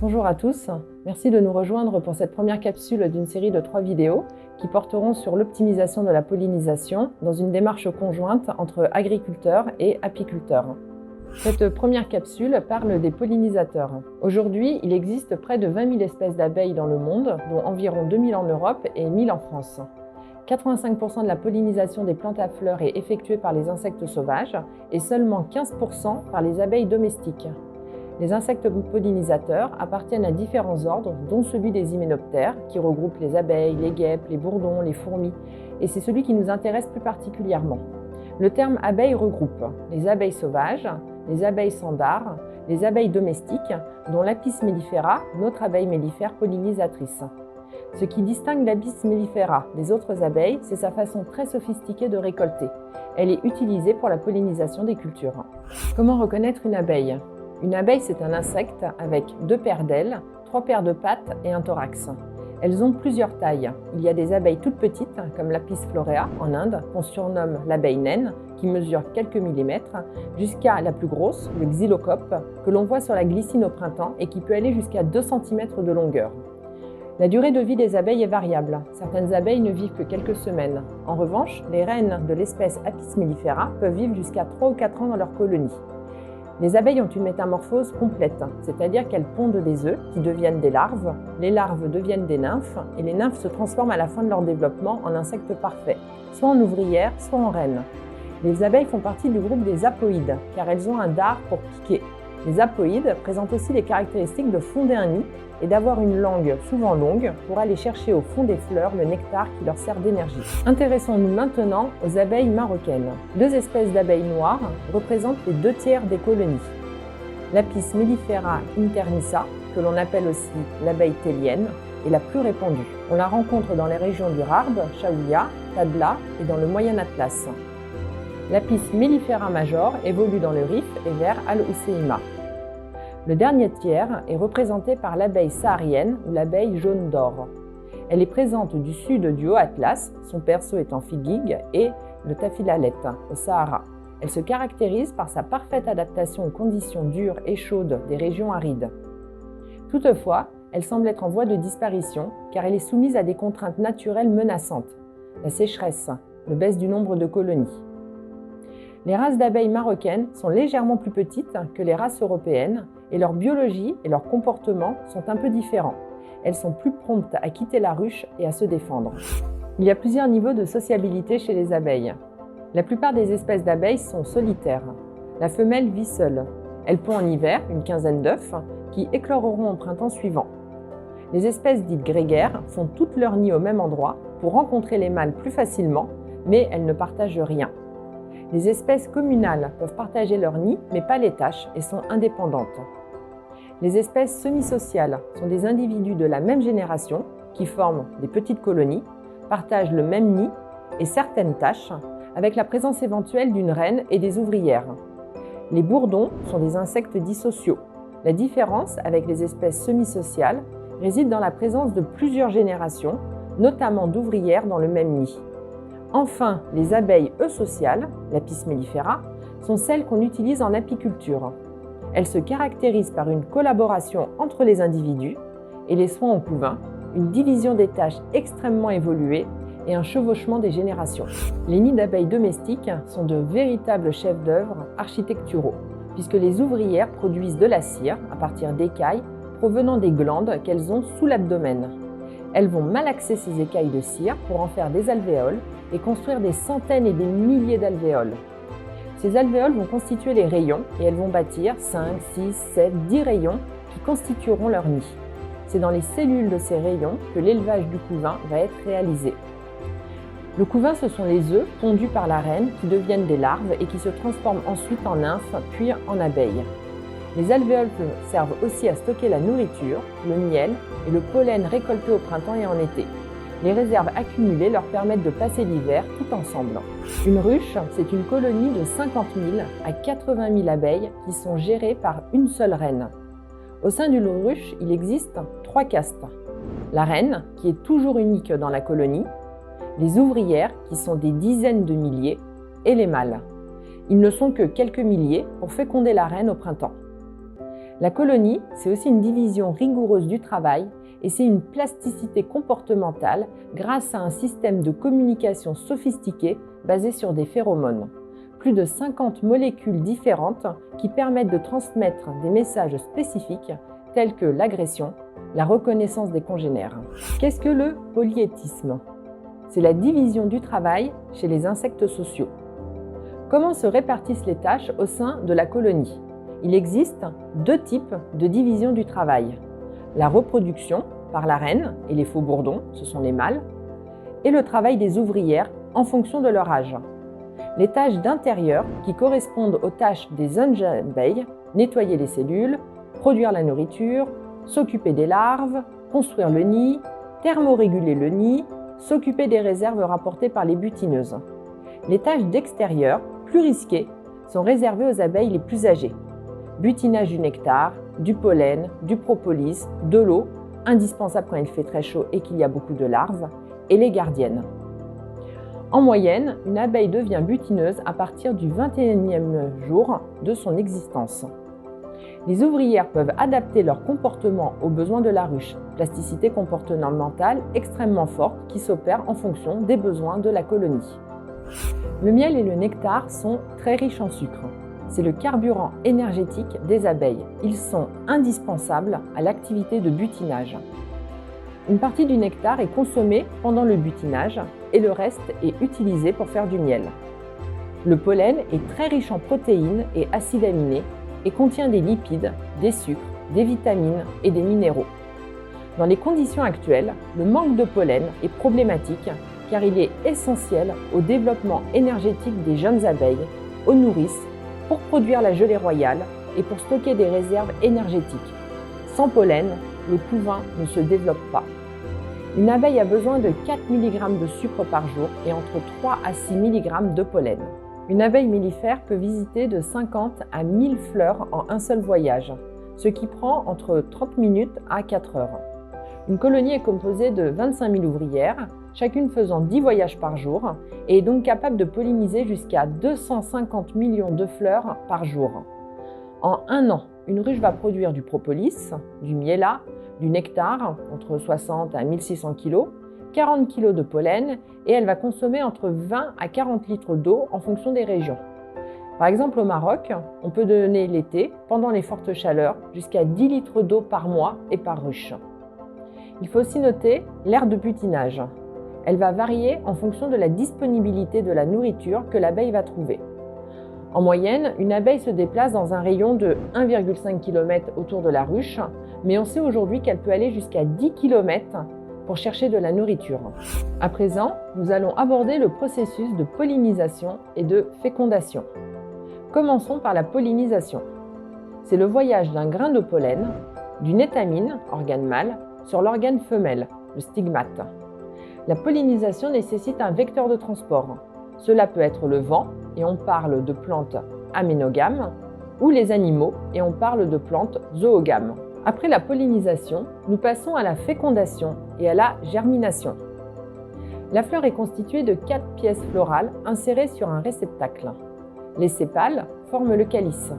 Bonjour à tous, merci de nous rejoindre pour cette première capsule d'une série de 3 vidéos qui porteront sur l'optimisation de la pollinisation dans une démarche conjointe entre agriculteurs et apiculteurs. Cette première capsule parle des pollinisateurs. Aujourd'hui, il existe près de 20 000 espèces d'abeilles dans le monde, dont environ 2 000 en Europe et 1 000 en France. 85% de la pollinisation des plantes à fleurs est effectuée par les insectes sauvages et seulement 15% par les abeilles domestiques. Les insectes pollinisateurs appartiennent à différents ordres, dont celui des hyménoptères, qui regroupe les abeilles, les guêpes, les bourdons, les fourmis, et c'est celui qui nous intéresse plus particulièrement. Le terme abeille regroupe les abeilles sauvages, les abeilles sans dard, les abeilles domestiques, dont l'Apis mellifera, notre abeille mellifère pollinisatrice. Ce qui distingue l'Apis mellifera des autres abeilles, c'est sa façon très sophistiquée de récolter. Elle est utilisée pour la pollinisation des cultures. Comment reconnaître une abeille ? Une abeille, c'est un insecte avec 2 paires d'ailes, 3 paires de pattes et un thorax. Elles ont plusieurs tailles. Il y a des abeilles toutes petites, comme l'Apis florea en Inde, qu'on surnomme l'abeille naine, qui mesure quelques millimètres, jusqu'à la plus grosse, le xylocope, que l'on voit sur la glycine au printemps et qui peut aller jusqu'à 2 cm de longueur. La durée de vie des abeilles est variable. Certaines abeilles ne vivent que quelques semaines. En revanche, les reines de l'espèce Apis mellifera peuvent vivre jusqu'à 3 ou 4 ans dans leur colonie. Les abeilles ont une métamorphose complète, c'est-à-dire qu'elles pondent des œufs qui deviennent des larves, les larves deviennent des nymphes et les nymphes se transforment à la fin de leur développement en insectes parfaits, soit en ouvrières, soit en reines. Les abeilles font partie du groupe des apoïdes, car elles ont un dard pour piquer. Les apoïdes présentent aussi les caractéristiques de fonder un nid et d'avoir une langue souvent longue pour aller chercher au fond des fleurs le nectar qui leur sert d'énergie. Intéressons-nous maintenant aux abeilles marocaines. 2 espèces d'abeilles noires représentent les 2/3 des colonies. L'Apis mellifera internissa, que l'on appelle aussi l'abeille thélienne, est la plus répandue. On la rencontre dans les régions du Rharb, Chaouia, Tadla et dans le Moyen Atlas. L'Apis mellifera major évolue dans le Rif et vers Al-Hoceïma. Le dernier tiers est représenté par l'abeille saharienne ou l'abeille jaune d'or. Elle est présente du sud du Haut-Atlas, son berceau étant Figuig, et le Tafilahlet, au Sahara. Elle se caractérise par sa parfaite adaptation aux conditions dures et chaudes des régions arides. Toutefois, elle semble être en voie de disparition car elle est soumise à des contraintes naturelles menaçantes, la sécheresse, la baisse du nombre de colonies. Les races d'abeilles marocaines sont légèrement plus petites que les races européennes et leur biologie et leur comportement sont un peu différents. Elles sont plus promptes à quitter la ruche et à se défendre. Il y a plusieurs niveaux de sociabilité chez les abeilles. La plupart des espèces d'abeilles sont solitaires. La femelle vit seule. Elle pond en hiver une quinzaine d'œufs qui écloreront au printemps suivant. Les espèces dites grégaires font toutes leurs nids au même endroit pour rencontrer les mâles plus facilement, mais elles ne partagent rien. Les espèces communales peuvent partager leurs nids, mais pas les tâches, et sont indépendantes. Les espèces semi-sociales sont des individus de la même génération qui forment des petites colonies, partagent le même nid et certaines tâches, avec la présence éventuelle d'une reine et des ouvrières. Les bourdons sont des insectes dits sociaux. La différence avec les espèces semi-sociales réside dans la présence de plusieurs générations, notamment d'ouvrières dans le même nid. Enfin, les abeilles eusociales, l'Apis mellifera, sont celles qu'on utilise en apiculture. Elles se caractérisent par une collaboration entre les individus et les soins au couvain, une division des tâches extrêmement évoluée et un chevauchement des générations. Les nids d'abeilles domestiques sont de véritables chefs-d'œuvre architecturaux, puisque les ouvrières produisent de la cire à partir d'écailles provenant des glandes qu'elles ont sous l'abdomen. Elles vont malaxer ces écailles de cire pour en faire des alvéoles et construire des centaines et des milliers d'alvéoles. Ces alvéoles vont constituer les rayons et elles vont bâtir 5, 6, 7, 10 rayons qui constitueront leur nid. C'est dans les cellules de ces rayons que l'élevage du couvain va être réalisé. Le couvain, ce sont les œufs pondus par la reine qui deviennent des larves et qui se transforment ensuite en nymphes puis en abeilles. Les alvéoles servent aussi à stocker la nourriture, le miel et le pollen récolté au printemps et en été. Les réserves accumulées leur permettent de passer l'hiver tout ensemble. Une ruche, c'est une colonie de 50 000 à 80 000 abeilles qui sont gérées par une seule reine. Au sein d'une ruche, il existe 3 castes. La reine, qui est toujours unique dans la colonie, les ouvrières, qui sont des dizaines de milliers, et les mâles. Ils ne sont que quelques milliers pour féconder la reine au printemps. La colonie, c'est aussi une division rigoureuse du travail et c'est une plasticité comportementale grâce à un système de communication sophistiqué basé sur des phéromones. Plus de 50 molécules différentes qui permettent de transmettre des messages spécifiques tels que l'agression, la reconnaissance des congénères. Qu'est-ce que le polyétisme? C'est la division du travail chez les insectes sociaux. Comment se répartissent les tâches au sein de la colonie? Il existe 2 types de division du travail. La reproduction par la reine et les faux bourdons, ce sont les mâles, et le travail des ouvrières en fonction de leur âge. Les tâches d'intérieur qui correspondent aux tâches des jeunes abeilles, nettoyer les cellules, produire la nourriture, s'occuper des larves, construire le nid, thermoréguler le nid, s'occuper des réserves rapportées par les butineuses. Les tâches d'extérieur, plus risquées, sont réservées aux abeilles les plus âgées. Butinage du nectar, du pollen, du propolis, de l'eau, indispensable quand il fait très chaud et qu'il y a beaucoup de larves, et les gardiennes. En moyenne, une abeille devient butineuse à partir du 21e jour de son existence. Les ouvrières peuvent adapter leur comportement aux besoins de la ruche, plasticité comportementale extrêmement forte qui s'opère en fonction des besoins de la colonie. Le miel et le nectar sont très riches en sucre. C'est le carburant énergétique des abeilles. Ils sont indispensables à l'activité de butinage. Une partie du nectar est consommée pendant le butinage et le reste est utilisé pour faire du miel. Le pollen est très riche en protéines et acides aminés et contient des lipides, des sucres, des vitamines et des minéraux. Dans les conditions actuelles, le manque de pollen est problématique car il est essentiel au développement énergétique des jeunes abeilles, aux nourrices, pour produire la gelée royale et pour stocker des réserves énergétiques. Sans pollen, le couvain ne se développe pas. Une abeille a besoin de 4 mg de sucre par jour et entre 3 à 6 mg de pollen. Une abeille mellifère peut visiter de 50 à 1000 fleurs en un seul voyage, ce qui prend entre 30 minutes à 4 heures. Une colonie est composée de 25 000 ouvrières, chacune faisant 10 voyages par jour, et est donc capable de polliniser jusqu'à 250 millions de fleurs par jour. En un an, une ruche va produire du propolis, du miella, du nectar, entre 60 à 1600 kg, 40 kg de pollen, et elle va consommer entre 20 à 40 litres d'eau en fonction des régions. Par exemple, au Maroc, on peut donner l'été, pendant les fortes chaleurs, jusqu'à 10 litres d'eau par mois et par ruche. Il faut aussi noter l'aire de butinage. Elle va varier en fonction de la disponibilité de la nourriture que l'abeille va trouver. En moyenne, une abeille se déplace dans un rayon de 1,5 km autour de la ruche, mais on sait aujourd'hui qu'elle peut aller jusqu'à 10 km pour chercher de la nourriture. À présent, nous allons aborder le processus de pollinisation et de fécondation. Commençons par la pollinisation. C'est le voyage d'un grain de pollen, d'une étamine, organe mâle, sur l'organe femelle, le stigmate. La pollinisation nécessite un vecteur de transport. Cela peut être le vent, et on parle de plantes aménogames, ou les animaux, et on parle de plantes zoogames. Après la pollinisation, nous passons à la fécondation et à la germination. La fleur est constituée de 4 pièces florales insérées sur un réceptacle. Les sépales forment le calice.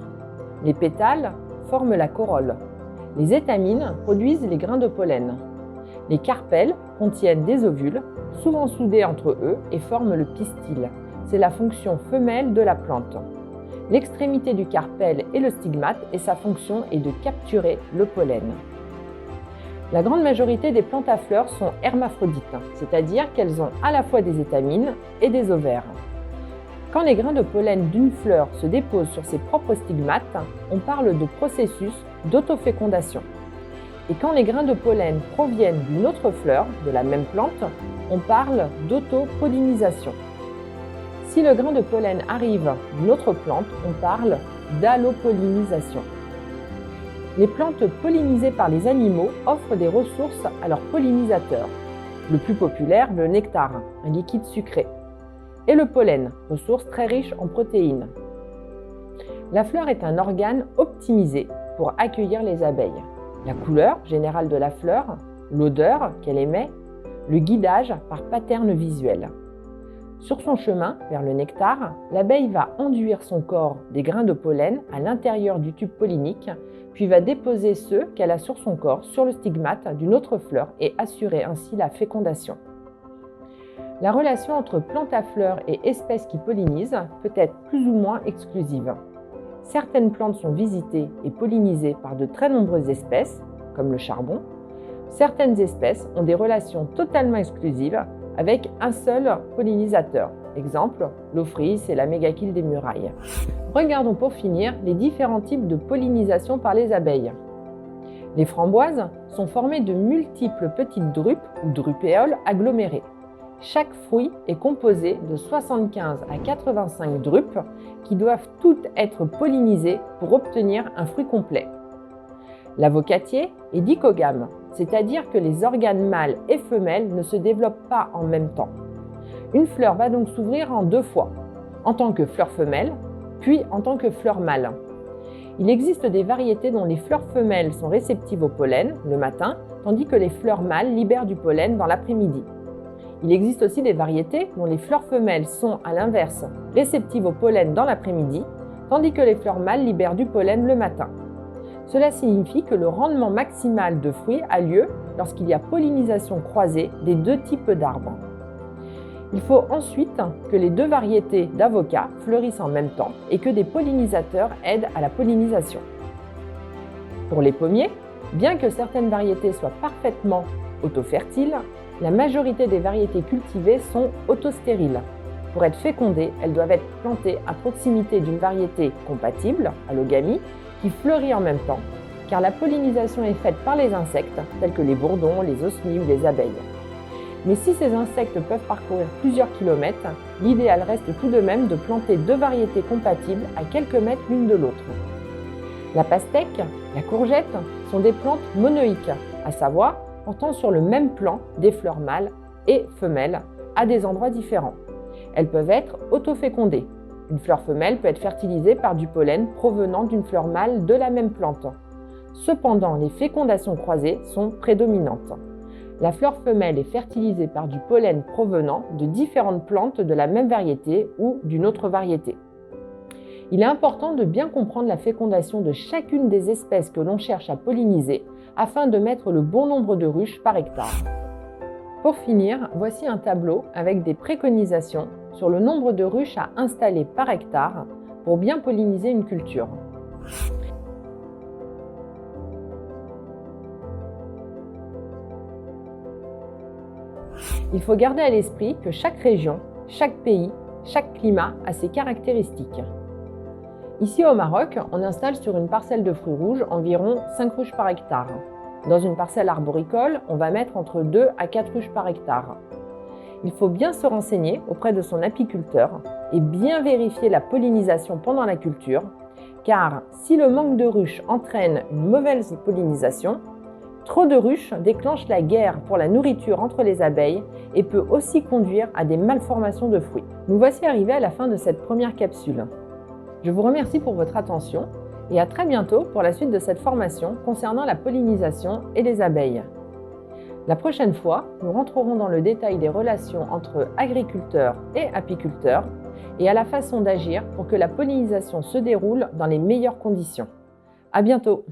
Les pétales forment la corolle. Les étamines produisent les grains de pollen. Les carpelles contiennent des ovules, souvent soudés entre eux, et forment le pistil. C'est la fonction femelle de la plante. L'extrémité du carpelle est le stigmate et sa fonction est de capturer le pollen. La grande majorité des plantes à fleurs sont hermaphrodites, c'est-à-dire qu'elles ont à la fois des étamines et des ovaires. Quand les grains de pollen d'une fleur se déposent sur ses propres stigmates, on parle de processus d'autofécondation. Et quand les grains de pollen proviennent d'une autre fleur, de la même plante, on parle d'autopollinisation. Si le grain de pollen arrive d'une autre plante, on parle d'allopollinisation. Les plantes pollinisées par les animaux offrent des ressources à leurs pollinisateurs. Le plus populaire, le nectar, un liquide sucré, et le pollen, ressource très riche en protéines. La fleur est un organe optimisé pour accueillir les abeilles. La couleur générale de la fleur, l'odeur qu'elle émet, le guidage par pattern visuel. Sur son chemin vers le nectar, l'abeille va enduire son corps des grains de pollen à l'intérieur du tube pollinique, puis va déposer ceux qu'elle a sur son corps sur le stigmate d'une autre fleur et assurer ainsi la fécondation. La relation entre plante à fleurs et espèces qui pollinisent peut être plus ou moins exclusive. Certaines plantes sont visitées et pollinisées par de très nombreuses espèces, comme le charbon. Certaines espèces ont des relations totalement exclusives avec un seul pollinisateur. Exemple, l'ophrys et la mégachile des murailles. Regardons pour finir les différents types de pollinisation par les abeilles. Les framboises sont formées de multiples petites drupes ou drupéoles agglomérées. Chaque fruit est composé de 75 à 85 drupes qui doivent toutes être pollinisées pour obtenir un fruit complet. L'avocatier est dichogame, c'est-à-dire que les organes mâles et femelles ne se développent pas en même temps. Une fleur va donc s'ouvrir en 2 fois, en tant que fleur femelle, puis en tant que fleur mâle. Il existe des variétés dont les fleurs femelles sont réceptives au pollen le matin, tandis que les fleurs mâles libèrent du pollen dans l'après-midi. Il existe aussi des variétés dont les fleurs femelles sont, à l'inverse, réceptives au pollen dans l'après-midi, tandis que les fleurs mâles libèrent du pollen le matin. Cela signifie que le rendement maximal de fruits a lieu lorsqu'il y a pollinisation croisée des 2 types d'arbres. Il faut ensuite que les 2 variétés d'avocats fleurissent en même temps et que des pollinisateurs aident à la pollinisation. Pour les pommiers, bien que certaines variétés soient parfaitement autofertiles, la majorité des variétés cultivées sont autostériles. Pour être fécondées, elles doivent être plantées à proximité d'une variété compatible, allogamie, qui fleurit en même temps, car la pollinisation est faite par les insectes, tels que les bourdons, les osmies ou les abeilles. Mais si ces insectes peuvent parcourir plusieurs kilomètres, l'idéal reste tout de même de planter 2 variétés compatibles à quelques mètres l'une de l'autre. La pastèque, la courgette sont des plantes monoïques, à savoir portant sur le même plant des fleurs mâles et femelles à des endroits différents. Elles peuvent être autofécondées. Une fleur femelle peut être fertilisée par du pollen provenant d'une fleur mâle de la même plante. Cependant, les fécondations croisées sont prédominantes. La fleur femelle est fertilisée par du pollen provenant de différentes plantes de la même variété ou d'une autre variété. Il est important de bien comprendre la fécondation de chacune des espèces que l'on cherche à polliniser afin de mettre le bon nombre de ruches par hectare. Pour finir, voici un tableau avec des préconisations sur le nombre de ruches à installer par hectare pour bien polliniser une culture. Il faut garder à l'esprit que chaque région, chaque pays, chaque climat a ses caractéristiques. Ici au Maroc, on installe sur une parcelle de fruits rouges environ 5 ruches par hectare. Dans une parcelle arboricole, on va mettre entre 2 à 4 ruches par hectare. Il faut bien se renseigner auprès de son apiculteur et bien vérifier la pollinisation pendant la culture, car si le manque de ruches entraîne une mauvaise pollinisation, trop de ruches déclenche la guerre pour la nourriture entre les abeilles et peut aussi conduire à des malformations de fruits. Nous voici arrivés à la fin de cette première capsule. Je vous remercie pour votre attention et à très bientôt pour la suite de cette formation concernant la pollinisation et les abeilles. La prochaine fois, nous rentrerons dans le détail des relations entre agriculteurs et apiculteurs et à la façon d'agir pour que la pollinisation se déroule dans les meilleures conditions. À bientôt!